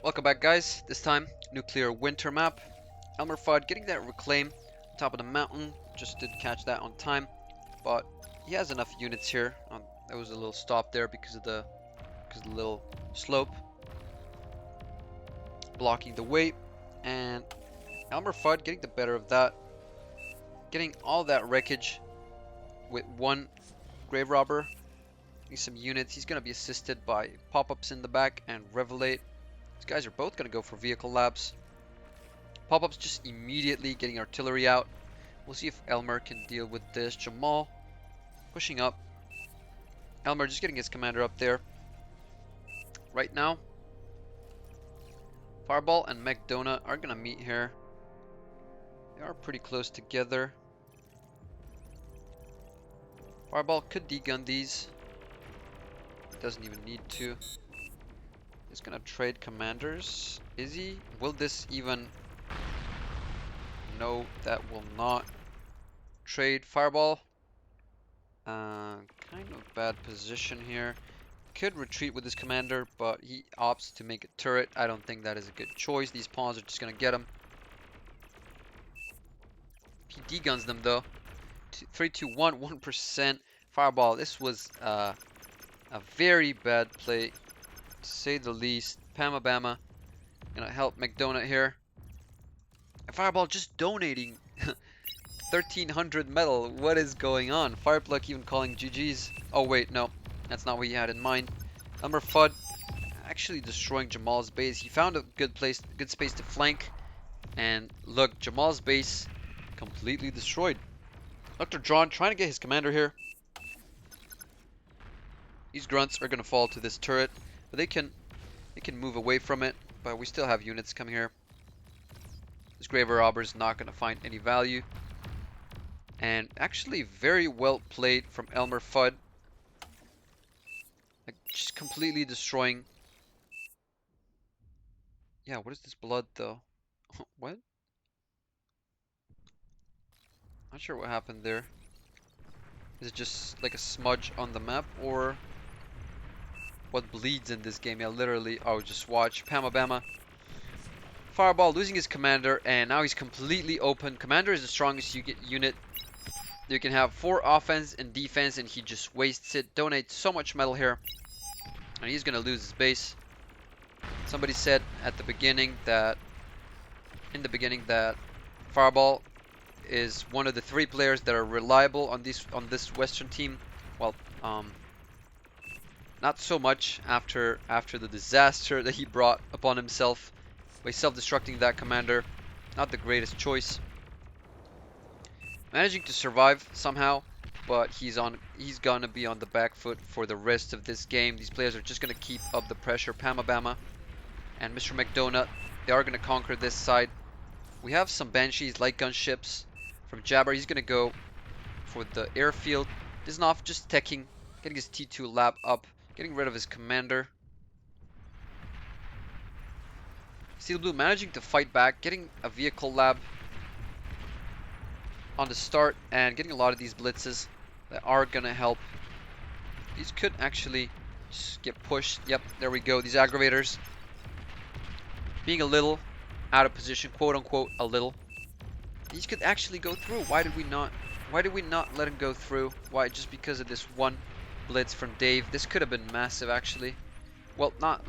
Welcome back, guys. This time, nuclear winter map. Elmer Fudd getting that reclaim on top of the mountain. Just didn't catch that on time, but he has enough units here. There was a little stop there because of the little slope blocking the way, and Elmer Fudd getting the better of that, getting all that wreckage with one grave robber. Getting some units. He's gonna be assisted by pop-ups in the back and Revelate. These guys are both gonna go for vehicle labs. Pop-ups just immediately getting artillery out. We'll see if Elmer can deal with this. Jamal pushing up. Elmer just getting his commander up there. Right now, Fireball and McDonough are gonna meet here. They are pretty close together. Fireball could degun these. Doesn't even need to. He's gonna trade commanders. Is he? Will this even? No, that will not. Trade Fireball. Kind of bad position here. Could retreat with his commander, but he opts to make a turret. I don't think that is a good choice. These pawns are just gonna get him. He deguns them though. 3, 2, 1, 1%. Fireball. This was a very bad play, to say the least. Pama Bama gonna help McDonough here. And Fireball just donating 1300 metal. What is going on? Firepluck even calling GG's. Oh wait, no, that's not what he had in mind. Elmer Fudd actually destroying Jamal's base. He found a good space to flank. And look, Jamal's base completely destroyed. Dr. John trying to get his commander here. These grunts are gonna fall to this turret, but they can move away from it. But we still have units coming here. This Graver Robber is not gonna find any value. And actually very well played from Elmer Fudd. Like, just completely destroying. Yeah, what is this blood though? What? Not sure what happened there. Is it just like a smudge on the map, or what bleeds in this game? Yeah, literally. Oh, just watch. Pama Bama. Fireball losing his commander, and now he's completely open. Commander is the strongest unit. You can have 4 offense and defense, and he just wastes it. Donates so much metal here, and he's gonna lose his base. Somebody said at the beginning that, Fireball is one of the 3 players that are reliable on this Western team. Well, not so much after the disaster that he brought upon himself by self-destructing that commander. Not the greatest choice. Managing to survive somehow, but he's gonna be on the back foot for the rest of this game. These players are just gonna keep up the pressure. Pama Bama and Mr. McDonough, they are gonna conquer this side. We have some Banshees light gun ships from Jabber. He's gonna go for the airfield. Diznov just teching, getting his T2 lab up, getting rid of his commander. Steel Blue managing to fight back, getting a vehicle lab on the start, and getting a lot of these blitzes that are gonna help. These could actually just get pushed. Yep, there we go. These aggravators being a little out of position, quote unquote, a little. These could actually go through. Why did we not let him go through? Why? Just because of this one blitz from Dave. This could have been massive, actually. Well, not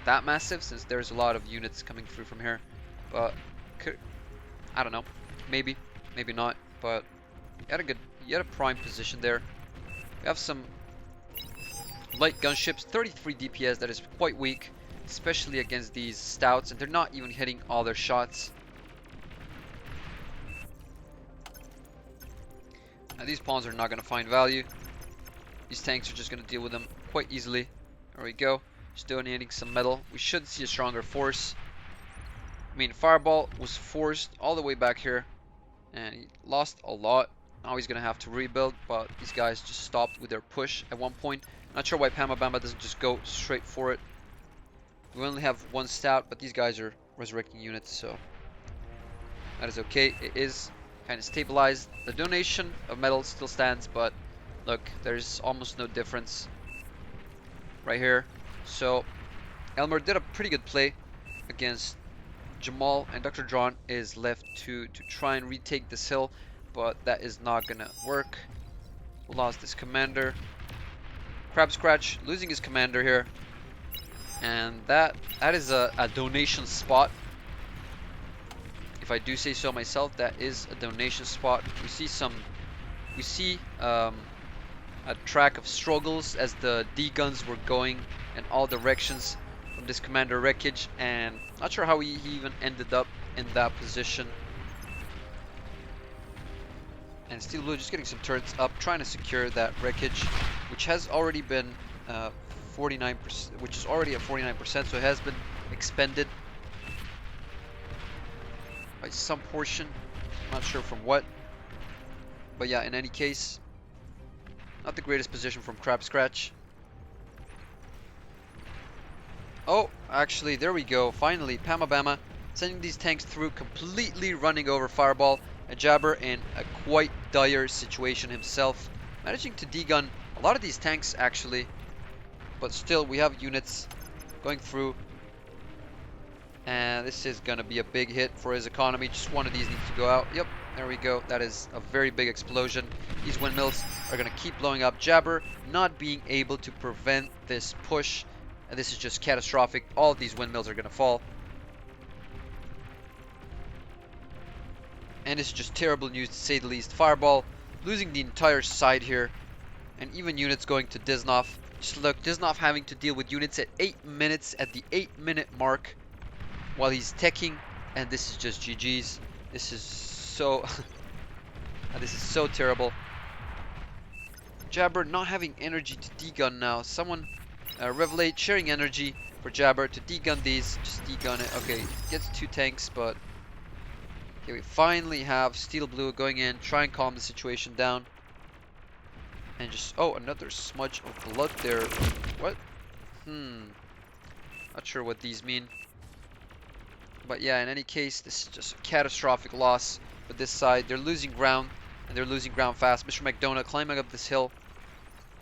that massive, since there's a lot of units coming through from here. But I don't know. Maybe not. But you had a prime position there. We have some light gunships, 33 DPS. That is quite weak, especially against these stouts, and they're not even hitting all their shots. Now these pawns are not going to find value. These tanks are just going to deal with them quite easily. There we go. Just donating some metal. We should see a stronger force. I mean, Fireball was forced all the way back here, and he lost a lot. Now he's going to have to rebuild, but these guys just stopped with their push at one point. Not sure why Pama Bama doesn't just go straight for it. We only have 1 stout, but these guys are resurrecting units, so that is okay. It is kind of stabilized. The donation of metal still stands, but look, there's almost no difference right here. So Elmer did a pretty good play against Jamal, and Dr. John is left to try and retake this hill, but that is not gonna work. Lost his commander. Crab Scratch losing his commander here, and that is a donation spot. If I do say so myself, that is a donation spot. We see a track of struggles as the D-guns were going in all directions from this commander wreckage, and not sure how he even ended up in that position. And Steel Blue just getting some turrets up, trying to secure that wreckage, which has already been 49%, which is already at 49%, so it has been expended by some portion. Not sure from what, but yeah, in any case, not the greatest position from Crab Scratch. Oh, actually, there we go. Finally, Pama Bama sending these tanks through, completely running over Fireball. And Jabber in a quite dire situation himself, managing to degun a lot of these tanks actually, but still we have units going through, and this is gonna be a big hit for his economy. Just one of these needs to go out. Yep, there we go. That is a very big explosion. These windmills are gonna keep blowing up. Jabber not being able to prevent this push, and this is just catastrophic. All of these windmills are gonna fall. And it's just terrible news to say the least. Fireball losing the entire side here, and even units going to Diznov. Just look, Diznov having to deal with units at 8 minutes at the 8-minute mark while he's teching, and this is just GG's. This is so this is so terrible. Jabber not having energy to degun now. Someone Revelate sharing energy for Jabber to degun these. Just degun it. Okay, gets 2 tanks, but okay, we finally have Steel Blue going in, try and calm the situation down. And just, oh, another smudge of blood there. What? Not sure what these mean. But yeah, in any case, this is just a catastrophic loss for this side. They're losing ground, and they're losing ground fast. Mr. McDonough climbing up this hill.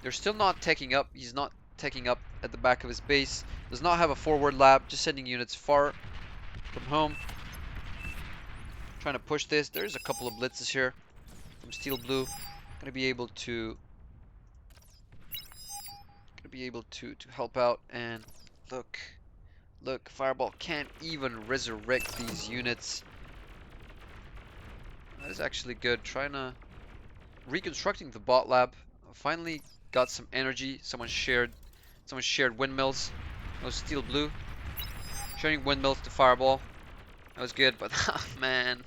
They're still not taking up. He's not taking up at the back of his base. Does not have a forward lab, just sending units far from home. Trying to push this. There's a couple of blitzes here from Steel Blue. Gonna be able to help out, and look, Fireball can't even resurrect these units. That is actually good. Trying to reconstructing the bot lab. Finally got some energy. Someone shared windmills. That was Steel Blue sharing windmills to Fireball. That was good, but oh, man,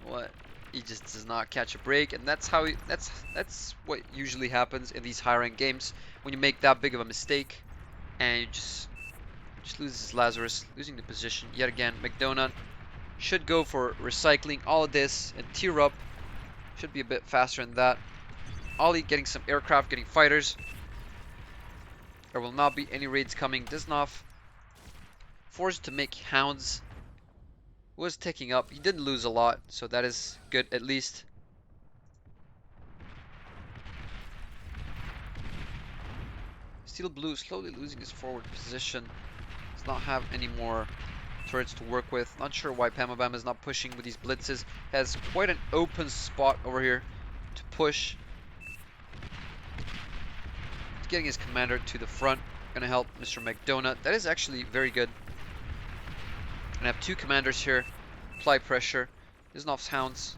what? He just does not catch a break, and that's how that's what usually happens in these high rank games when you make that big of a mistake, and you just loses Lazarus, losing the position yet again. McDonagh should go for recycling all of this and tier up. Should be a bit faster than that. Ollie getting some aircraft, getting fighters. There will not be any raids coming. Diznov forced to make hounds. Was taking up. He didn't lose a lot, so that is good at least. Steel Blue slowly losing his forward position. Does not have any more turrets to work with. Not sure why Pamabam is not pushing with these blitzes. Has quite an open spot over here to push. He's getting his commander to the front. Gonna help Mr. McDonagh. That is actually very good. And I have 2 commanders here. Apply pressure. Diznov's hounds.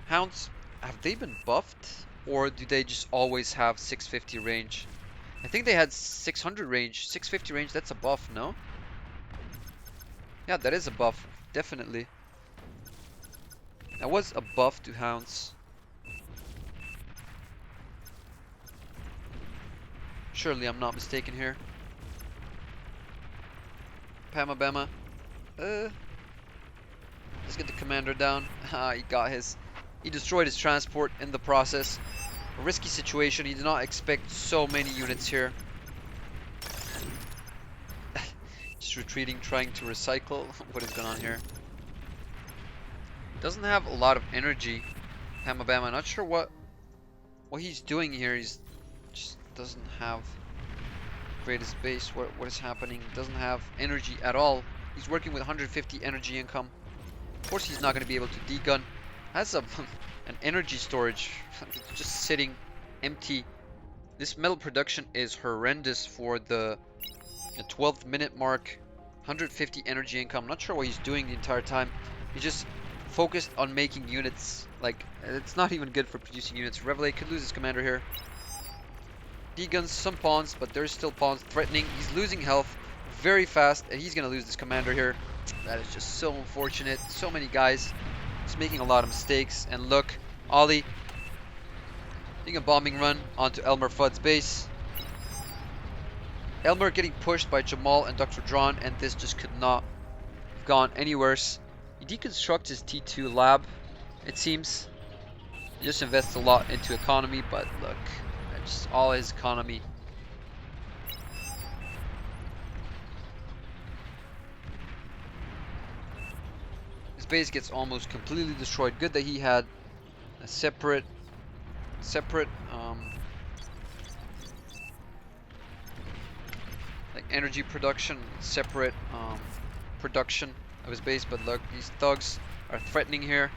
Hounds, have they been buffed? Or do they just always have 650 range? I think they had 600 range. 650 range, that's a buff, no? Yeah, that is a buff. Definitely. That was a buff to hounds. Surely I'm not mistaken here. Pamabama. Let's get the commander down. He got his. He destroyed his transport in the process. A risky situation. He did not expect so many units here. Just retreating, trying to recycle. What is going on here? Doesn't have a lot of energy. Pamabama. Not sure what he's doing here. He's just doesn't have upgrade his base. What is happening? Doesn't have energy at all. He's working with 150 energy income. Of course he's not going to be able to degun. Has a an energy storage just sitting empty. This metal production is horrendous for the 12th minute mark. 150 energy income. Not sure what he's doing the entire time. He's just focused on making units. Like, it's not even good for producing units. Revelate could lose his commander here. Deguns some pawns, but there's still pawns threatening. He's losing health very fast, and he's going to lose this commander here. That is just so unfortunate. So many guys just making a lot of mistakes. And look, Ollie doing a bombing run onto Elmer Fudd's base. Elmer getting pushed by Jamal and Dr. Drawn, and this just could not have gone any worse. He deconstructs his T2 lab, it seems. He just invests a lot into economy, but look, just all his economy. His base gets almost completely destroyed. Good that he had a separate like energy production, separate production of his base. But look, these thugs are threatening here.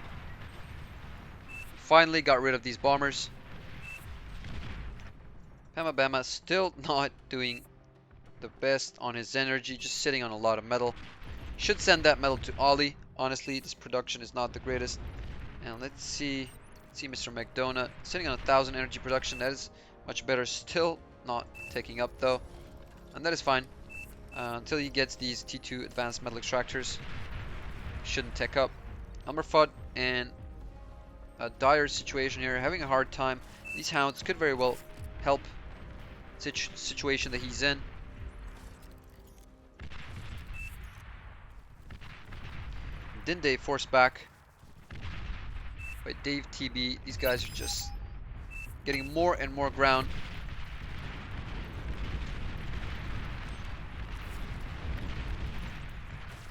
Finally got rid of these bombers. Bama still not doing the best on his energy, just sitting on a lot of metal. Should send that metal to Ollie. Honestly, this production is not the greatest. And let's see Mr. McDonough sitting on 1,000 energy production. That is much better. Still not taking up though, and that is fine until he gets these T2 advanced metal extractors. Shouldn't take up. Elmer Fudd in a dire situation here, having a hard time. These hounds could very well help situation that he's in. Dinde forced back by Dave TB. These guys are just getting more and more ground.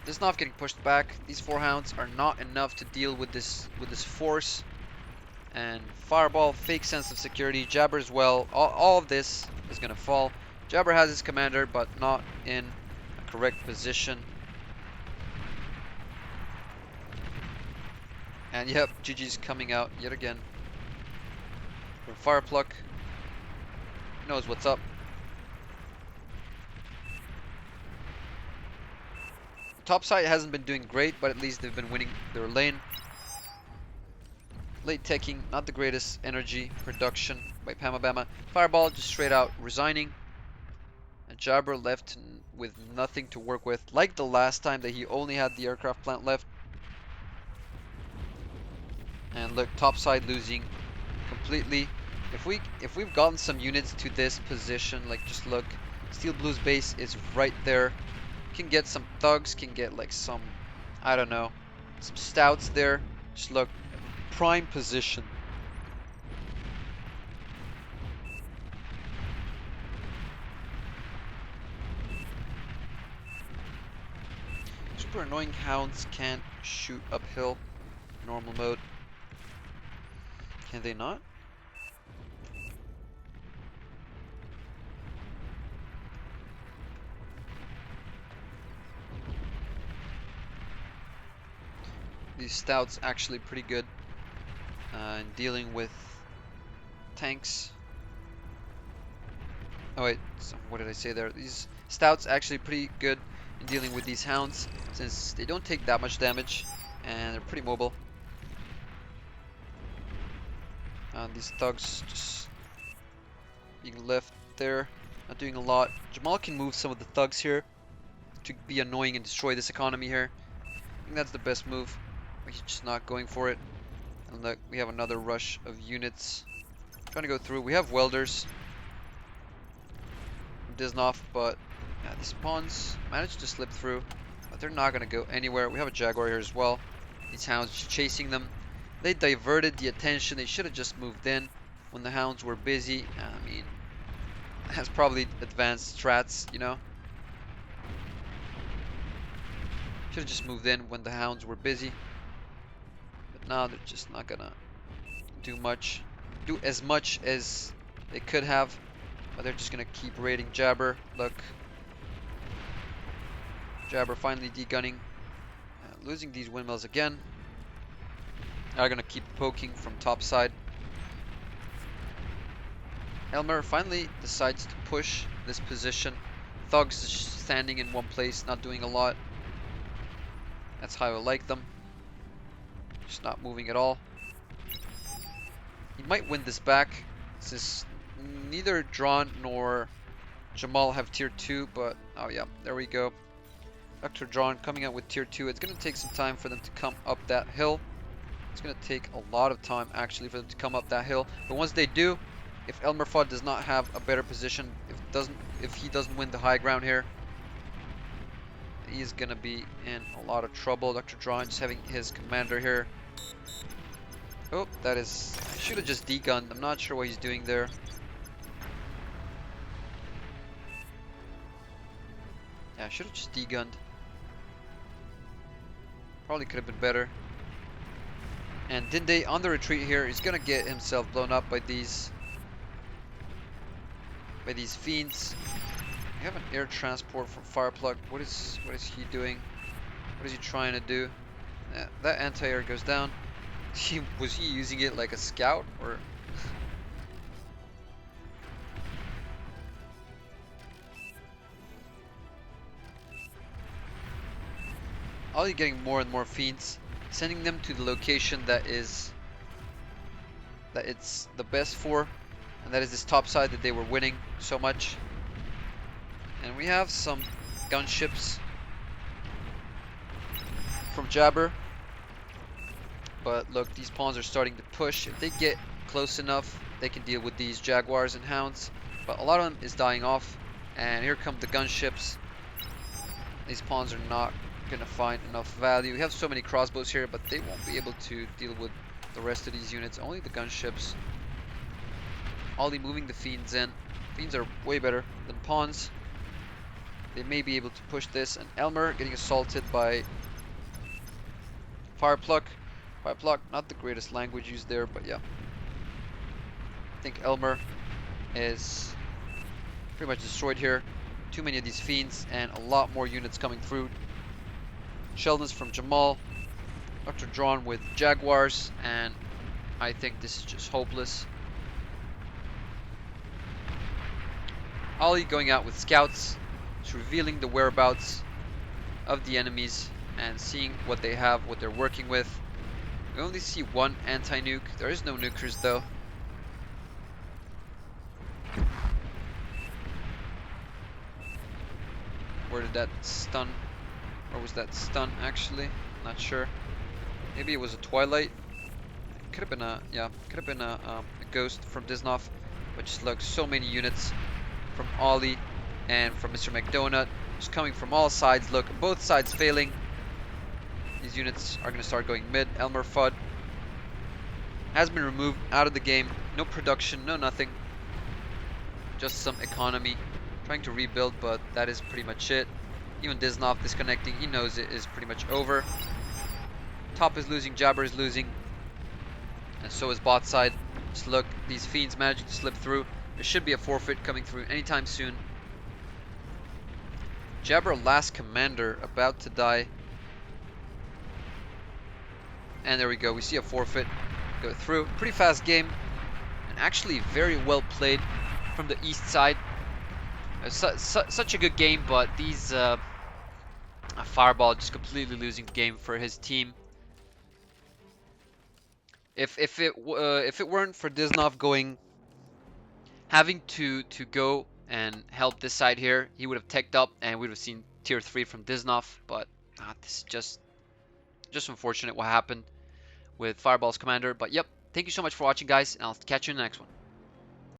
Desnov getting pushed back. These 4 hounds are not enough to deal with this force. And Fireball, fake sense of security. Jabber as well. All of this is gonna fall. Jabber has his commander, but not in a correct position. And yep, GG's coming out yet again. From Firepluck. He knows what's up. Top side hasn't been doing great, but at least they've been winning their lane. Late teching, not the greatest energy production by Pamabama. Fireball just straight out resigning. And Jabber left with nothing to work with, like the last time that he only had the aircraft plant left. And look, topside losing completely. If we've gotten some units to this position, like just look, Steel Blue's base is right there. Can get some thugs, can get like some, I don't know, some stouts there. Just look, prime position. Super annoying hounds can't shoot uphill normal mode. Can they not? These stouts actually pretty good in dealing with tanks. Oh wait, so what did I say there? These stouts actually pretty good in dealing with these hounds, since they don't take that much damage and they're pretty mobile. These thugs just being left there, not doing a lot. Jamal can move some of the thugs here to be annoying and destroy this economy here. I think that's the best move. He's just not going for it. And look, we have another rush of units trying to go through. We have welders, Disnoff, but yeah, these pawns managed to slip through, but they're not going to go anywhere. We have a Jaguar here as well. These hounds just chasing them. They diverted the attention. They should have just moved in when the hounds were busy. I mean, that's probably advanced strats, you know. Should have just moved in when the hounds were busy. But now they're just not gonna do as much as they could have. But they're just gonna keep raiding Jabber. Look. Jabber finally degunning. Losing these windmills again. They're gonna keep poking from top side. Elmer finally decides to push this position. Thugs is standing in one place, not doing a lot. That's how I like them. Just not moving at all. He might win this back, since neither Drawn nor Jamal have tier 2, but oh yeah, there we go. Dr. Drawn coming out with tier 2. It's going to take some time for them to come up that hill. It's going to take a lot of time actually for them to come up that hill. But once they do, if Elmer Fudd does not have a better position, if he doesn't win the high ground here, he's going to be in a lot of trouble. Dr. Drawn just having his commander here. Oh, that is... I should have just degunned. I'm not sure what he's doing there. Yeah, I should have just degunned. Probably could have been better. And Dinde on the retreat here. He's gonna get himself blown up by these fiends. We have an air transport from Fireplug. What is he doing? What is he trying to do? Yeah, that anti-air goes down. Was he using it like a scout or? Ollie getting more and more fiends, sending them to the location that it's the best for, and that is this top side that they were winning so much. And we have some gunships from Jabber. But look, these pawns are starting to push. If they get close enough, they can deal with these Jaguars and Hounds. But a lot of them is dying off. And here come the gunships. These pawns are not going to find enough value. We have so many crossbows here, but they won't be able to deal with the rest of these units. Only the gunships. Ollie moving the fiends in. Fiends are way better than pawns. They may be able to push this. And Elmer getting assaulted by Firepluck. Firepluck, not the greatest language used there, but yeah. I think Elmer is pretty much destroyed here. Too many of these fiends and a lot more units coming through. Sheldon's from Jamal. Dr. Drawn with Jaguars, and I think this is just hopeless. Ollie going out with scouts, just revealing the whereabouts of the enemies and seeing what they have, what they're working with. We only see one anti-nuke. There is no nukers though. Where did that stun? Or was that stun actually? Not sure. Maybe it was a Twilight. Could have been a, yeah, could have been a ghost from Diznov. But just look, so many units from Ollie and from Mr. McDonut. Just coming from all sides. Look, both sides failing. These units are going to start going mid. Elmer Fudd has been removed out of the game. No production, no nothing. Just some economy. Trying to rebuild, but that is pretty much it. Even Diznov disconnecting. He knows it is pretty much over. Top is losing, Jabber is losing. And so is bot side. Just look, these fiends managing to slip through. There should be a forfeit coming through anytime soon. Jabber, last commander, about to die. And there we go, we see a forfeit go through. Pretty fast game, and actually very well played from the east side. Such a good game, but these Fireball just completely losing the game for his team. If it weren't for Diznov having to go and help this side here, he would have teched up and we would have seen tier 3 from Diznov. But this is just unfortunate what happened with Fireball's commander. But yep, thank you so much for watching, guys, and I'll catch you in the next one.